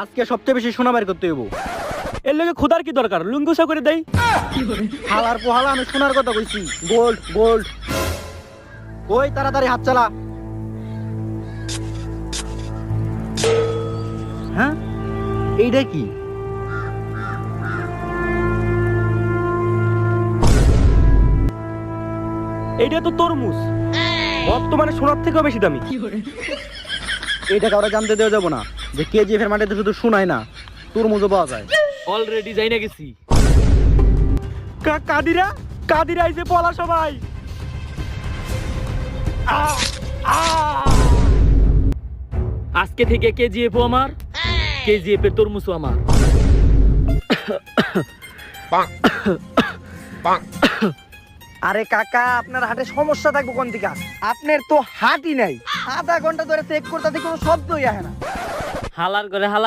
আজকে সবচেয়ে বেশি সোনা বের করতে হইব। এর লগে খুদার কি দরকার, লুঙ্গুসা করে দেই। হালার পোহালা আমি সোনার কথা কইছি। Gold gold. ওই তাড়াতাড়ি হাত চালা। হ্যাঁ, এইটা কি? এইটা তো তরমুজ, বর্তমানে সোনার থেকেও বেশি দামি। এইটা কাউরে জানতে দেওয়া যাবো না যে কেজিএফ এর মাটিতে শুধু শোনায় না, তরমুজও পাওয়া যায়। অলরেডি যাই না গেছি। কাদিরা কাদিরা আইছে, পলা সবাই। আজকে থেকে কেজিএফ আমার, কেজিএফ এর তরমুজও আমার। আরে কাকা, আপনার হাটে সমস্যা থাকবো কোন দিকে? আপনার তো হাটই নাই। আধা ঘন্টা ধরে চেক করতে কোনো শব্দই আসে না। হালার করে হালা